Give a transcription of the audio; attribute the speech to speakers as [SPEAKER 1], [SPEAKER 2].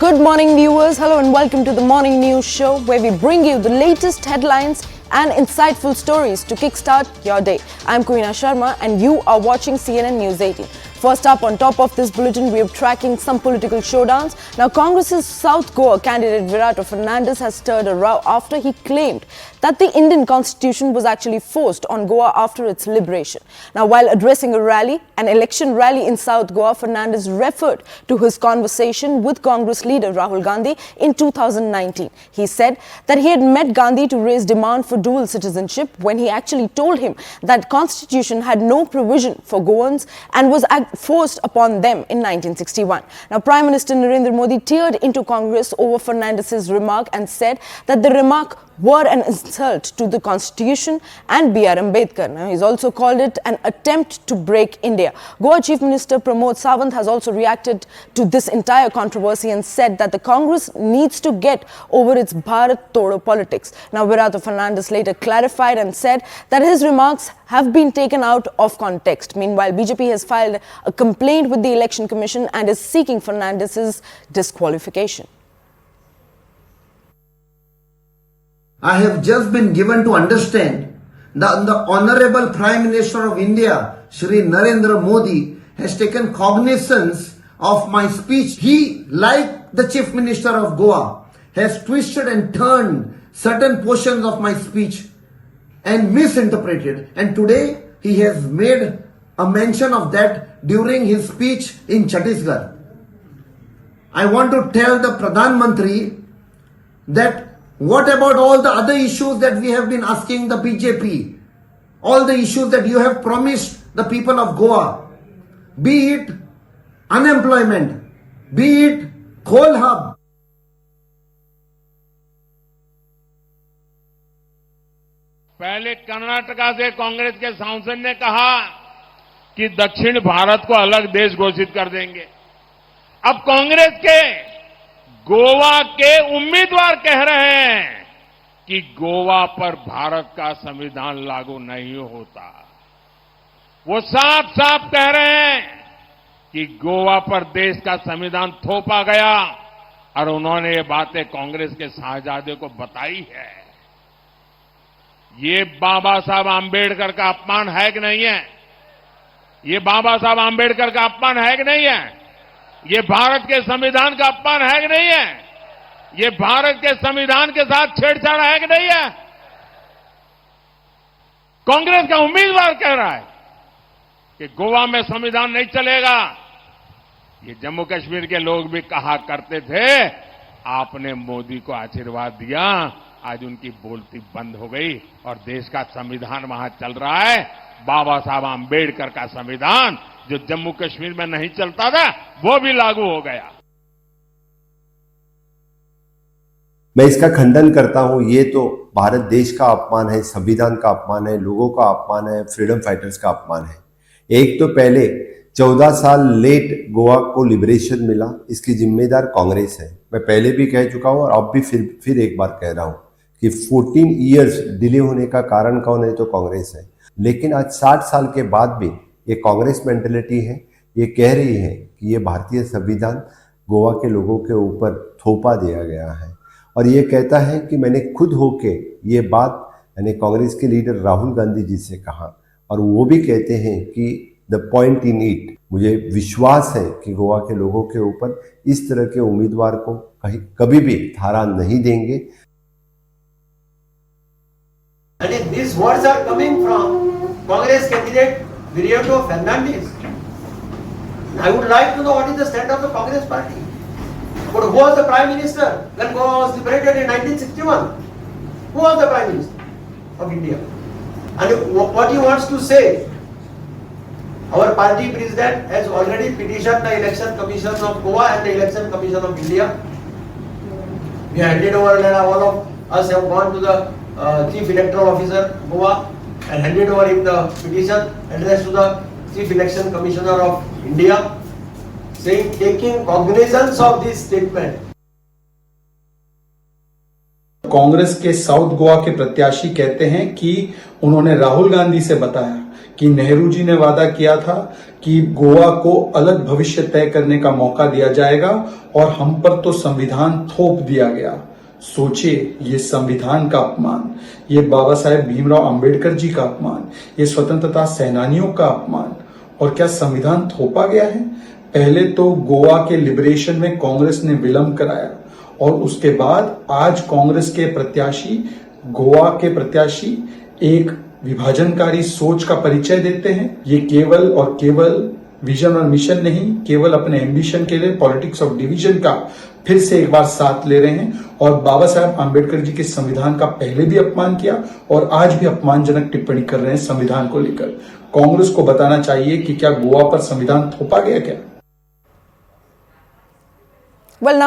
[SPEAKER 1] Good morning viewers, hello and welcome to the Morning News Show where we bring you the latest headlines and insightful stories to kickstart your day. I'm Koina Sharma and you are watching CNN News 18. First up, on top of this bulletin, we are tracking some political showdowns. Now, Congress's South Goa candidate Virata Fernandes has stirred a row after he claimed that the Indian constitution was actually forced on Goa after its liberation. Now, while addressing a rally, an election rally in South Goa, Fernandes referred to his conversation with Congress leader Rahul Gandhi in 2019. He said that he had met Gandhi to raise demand for dual citizenship when he actually told him that constitution had no provision for Goans and was forced upon them in 1961. Now, Prime Minister Narendra Modi teared into Congress over Fernandes's remark and said that the remark were an insult to the Constitution and B.R. Ambedkar. Now, he's also called it an attempt to break India. Goa Chief Minister Pramod Sawant has also reacted to this entire controversy and said that the Congress needs to get over its Bharat Todo politics. Now, Virata Fernandes later clarified and said that his remarks have been taken out of context. Meanwhile, BJP has filed a complaint with the Election Commission and is seeking Fernandes's disqualification.
[SPEAKER 2] I have just been given to understand that the Honorable Prime Minister of India, Shri Narendra Modi, has taken cognizance of my speech. He, like the Chief Minister of Goa, has twisted and turned certain portions of my speech and misinterpreted. And today, he has made a mention of that during his speech in Chhattisgarh. I want to tell the Pradhan Mantri that what about all the other issues that we have been asking the BJP? All the issues that you have promised the people of Goa, be it unemployment, be it coal hub.
[SPEAKER 3] पहले कर्नाटका से कांग्रेस के सांसद ने कहा कि दक्षिण भारत को अलग देश घोषित कर देंगे। अब कांग्रेस के गोवा के उम्मीदवार कह रहे हैं कि गोवा पर भारत का संविधान लागू नहीं होता। वो साफ साफ कह रहे हैं कि गोवा पर देश का संविधान थोपा गया और उन्होंने ये बातें कांग्रेस के शाहजादे को बताई है। ये बाबा साहब आंबेडकर का अपमान है कि नहीं है? ये बाबा साहब आंबेडकर का अपमान है कि नहीं है? ये भारत के संविधान का अपमान है कि नहीं है? ये भारत के संविधान के साथ छेड़छाड़ है कि नहीं है? कांग्रेस का उम्मीदवार कह रहा है कि गोवा में संविधान नहीं चलेगा। ये जम्मू कश्मीर के लोग भी कहा करते थे, आपने मोदी को आशीर्वाद दिया, आज उनकी बोलती बंद हो गई और देश का संविधान वहां चल रहा है। बाबा साहब आंबेडकर का संविधान जो जम्मू कश्मीर में नहीं चलता था, वो भी लागू हो गया।
[SPEAKER 4] मैं इसका खंडन करता हूं। ये तो भारत देश का अपमान है, संविधान का अपमान है, लोगों का अपमान है, फ्रीडम फाइटर्स का अपमान है। एक तो पहले 14 साल लेट गोवा को लिबरेशन मिला, इसकी जिम्मेदार कांग्रेस है। मैं पहले भी कह चुका हूं और अब भी फिर एक बार कह रहा हूं कि 14 इयर्स डिले होने का कारण कौन है? तो कांग्रेस है। लेकिन आज 60 साल के बाद भी ये कांग्रेस मेंटेलिटी है, ये कह रही है कि ये भारतीय संविधान गोवा के लोगों के ऊपर थोपा दिया गया है। और ये कहता है कि मैंने खुद होके ये बात यानी कांग्रेस के लीडर राहुल गांधी जी से कहा, और वो भी कहते हैं कि द पॉइंट इन इट, मुझे विश्वास है कि गोवा के लोगों के ऊपर इस तरह के उम्मीदवार को कभी भी थारा नहीं देंगे।
[SPEAKER 5] And if these words are coming from Congress candidate Virata Fernandes, I would like to know what is the stand of the Congress party. But who was the Prime Minister when Goa was liberated in 1961? Who was the Prime Minister of India? And what he wants to say, our party president has already petitioned the Election Commission of Goa and the Election Commission of India. We handed over, and all of us have gone to the Chief Electoral Officer Goa and handed over him the petition addressed to the Chief Election Commissioner of India, saying taking cognizance of this statement.
[SPEAKER 6] Congress के south Goa के प्रत्याशी कहते हैं कि उन्होंने राहुल गांधी से बताया कि नेहरू जी ने वादा किया था कि गोवा को अलग भविष्य तय करने का मौका दिया जाएगा और हम पर तो संविधान थोप दिया गया। सोचिए, ये संविधान का अपमान, ये बाबा साहेब भीमराव अंबेडकर जी का अपमान, ये स्वतंत्रता सेनानियों का अपमान, और क्या संविधान थोपा गया है? पहले तो गोवा के लिबरेशन में कांग्रेस ने विलंब कराया और उसके बाद आज कांग्रेस के प्रत्याशी, गोवा के प्रत्याशी एक विभाजनकारी सोच का परिचय देते हैं। ये केवल और केवल विजन और मिशन नहीं, केवल अपने एम्बिशन के लिए पॉलिटिक्स ऑफ डिवीजन का फिर से एक बार साथ ले रहे हैं और बाबा साहेब आंबेडकर जी के संविधान का पहले भी अपमान किया और आज भी अपमानजनक टिप्पणी कर रहे हैं संविधान को लेकर। कांग्रेस को बताना चाहिए कि क्या गोवा पर संविधान थोपा गया क्या?
[SPEAKER 1] Well, now